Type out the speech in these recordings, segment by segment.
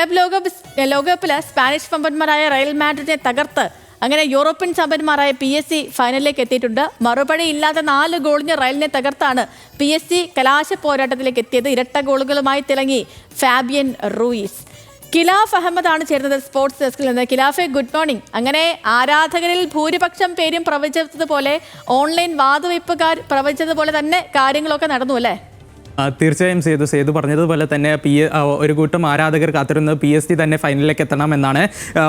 Club ലോകകപ്പിൽ Spanish വമ്പന്മാരായ Real മാഡ്രിഡിനെ തകർത്ത് അങ്ങനെ യൂറോപ്യൻ ചാമ്പ്യന്മാരായ PSG ഫൈനലിലേക്ക് എത്തിയിട്ടുണ്ട്. മറുപടി ഇല്ലാതെ 4 ഗോളിന് റയലിനെ തകർത്താണ് PSG കലാശ പോരാട്ടത്തിലേക്ക് എത്തിയത്. ഇരട്ട ഗോളുകളുമായി തിളങ്ങി ഫാബിയൻ റൂയിസ്. കിലാഫ് അഹമ്മദാണ് ചേരുന്നത് സ്പോർട്സ് ഡെസ്കിൽ നിന്ന്. കിലാഫെ, ഗുഡ് മോർണിംഗ്. അങ്ങനെ ആരാധകരിൽ ഭൂരിപക്ഷം പേരും പ്രവചിച്ചതുപോലെ, ഓൺലൈൻ വാതുവയ്പ്പുകാർ പ്രവചിച്ചതുപോലെ തന്നെ കാര്യങ്ങളൊക്കെ നടന്നു അല്ലേ? തീർച്ചയായും സേതു പറഞ്ഞതുപോലെ തന്നെ ഒരു കൂട്ടം ആരാധകർ കാത്തിരുന്നത് PSG തന്നെ ഫൈനലിലേക്ക് എത്തണമെന്നാണ്.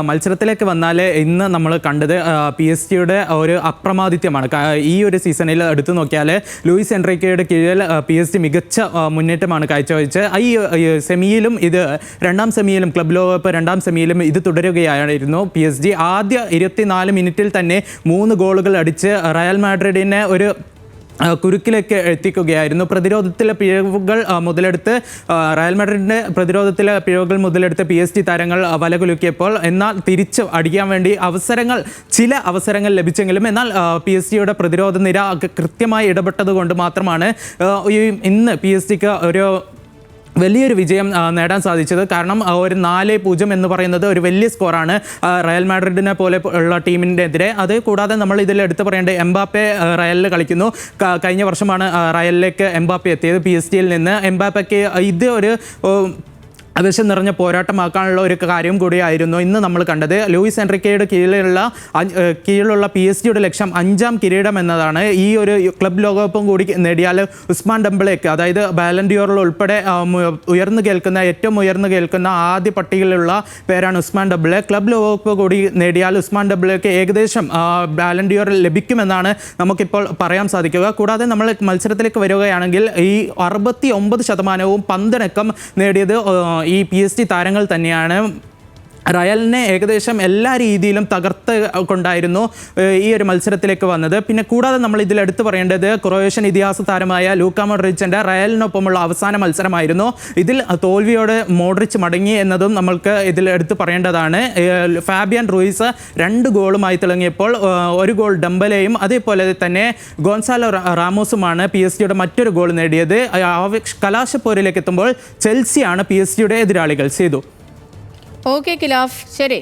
മത്സരത്തിലേക്ക് വന്നാൽ ഇന്ന് നമ്മൾ കണ്ടത് PSG ഒരു അപ്രമാദിത്യമാണ്. ഈ ഒരു സീസണിൽ എടുത്തു നോക്കിയാൽ ലൂയിസ് എൻറിക്കയുടെ കീഴിൽ PSG മികച്ച മുന്നേറ്റമാണ് കാഴ്ചവെച്ചത്. ഈ സെമിയിലും രണ്ടാം സെമിയിലും ക്ലബ് ലോകകപ്പ് രണ്ടാം സെമിയിലും ഇത് തുടരുകയായിരുന്നു. PSG ആദ്യ 24 മിനിറ്റിൽ തന്നെ 3 ഗോളുകൾ അടിച്ച് റയൽ മാഡ്രിഡിനെ ഒരു കുരുക്കിലേക്ക് എത്തിക്കുകയായിരുന്നു. പ്രതിരോധത്തിലെ പിഴവുകൾ മുതലെടുത്ത് റയൽ മാഡ്രിഡിൻ്റെ പ്രതിരോധത്തിലെ പിഴവുകൾ മുതലെടുത്ത് PSG താരങ്ങൾ വലകുലുക്കിയപ്പോൾ എന്നാൽ തിരിച്ച് അടിക്കാൻ വേണ്ടി ചില അവസരങ്ങൾ ലഭിച്ചെങ്കിലും എന്നാൽ PSG പ്രതിരോധ നിര കൃത്യമായി ഇടപെട്ടത് കൊണ്ട് മാത്രമാണ് ഇന്ന് PSG ഒരു വലിയൊരു വിജയം നേടാൻ സാധിച്ചത്. കാരണം ഒരു 4-0 എന്ന് പറയുന്നത് ഒരു വലിയ സ്കോറാണ് റയൽ മാഡ്രിഡിനെ പോലെ ഉള്ള ടീമിൻ്റെ എതിരെ. അത് കൂടാതെ നമ്മൾ ഇതിൽ എടുത്തു പറയേണ്ടത് എംബാപ്പെ റയലിൽ കളിക്കുന്നു. കഴിഞ്ഞ വർഷമാണ് റയലിലേക്ക് എംബാപ്പെ എത്തിയത് PSG നിന്ന്. എംബാപ്പയ്ക്ക് ഇത് ഒരു ആവേശം നിറഞ്ഞ പോരാട്ടമാക്കാനുള്ള ഒരു കാര്യം കൂടിയായിരുന്നു ഇന്ന് നമ്മൾ കണ്ടത്. ലൂയിസ് എൻറിക്കയുടെ കീഴിലുള്ള PSG ലക്ഷ്യം 5ാം കിരീടം എന്നതാണ്. ഈ ഒരു ക്ലബ് ലോകകപ്പും കൂടി നേടിയാൽ ഉസ്മാൻ ഡെംബലേക്ക്, അതായത് ബാലൻ ഡിയോറിൽ ഉൾപ്പെടെ ഏറ്റവും ഉയർന്നു കേൾക്കുന്ന ആദ്യ പട്ടികയിലുള്ള പേരാണ് ഉസ്മാൻ ഡെംബലെ. ക്ലബ് ലോകകപ്പ് കൂടി നേടിയാൽ ഉസ്മാൻ ഡെംബലേക്ക് ഏകദേശം ബാലൻ ഡിയോറിൽ ലഭിക്കുമെന്നാണ് നമുക്കിപ്പോൾ പറയാൻ സാധിക്കുക. കൂടാതെ നമ്മൾ മത്സരത്തിലേക്ക് വരികയാണെങ്കിൽ ഈ 69% പന്തടക്കം നേടിയത് ഈ PSG താരങ്ങൾ തന്നെയാണ്. റയലിനെ ഏകദേശം എല്ലാ രീതിയിലും തകർത്ത് കൊണ്ടായിരുന്നു ഈ ഒരു മത്സരത്തിലേക്ക് വന്നത്. പിന്നെ കൂടാതെ നമ്മൾ ഇതിൽ എടുത്തു പറയേണ്ടത് ക്രൊയേഷ്യൻ ഇതിഹാസ താരമായ ലൂക്ക മോഡ്രിച്ചിൻ്റെ റയലിനൊപ്പമുള്ള അവസാന മത്സരമായിരുന്നു. ഇതിൽ തോൽവിയോടെ മോഡ്രിച്ച് മടങ്ങി എന്നതും നമ്മൾക്ക് ഇതിൽ എടുത്തു പറയേണ്ടതാണ്. ഫാബിയൻ റൂയിസ് 2 ഗോളുമായി തിളങ്ങിയപ്പോൾ 1 ഗോൾ ഡംബലയും അതേപോലെ തന്നെ ഗോൺസാലോ റാമോസുമാണ് PSG മറ്റൊരു ഗോൾ നേടിയത്. കലാശപ്പോരിലേക്ക് എത്തുമ്പോൾ ചെൽസിയാണ് PSG എതിരാളികൾ. ചെയ്തു. ഓക്കെ കിലാഫ്, ശരി.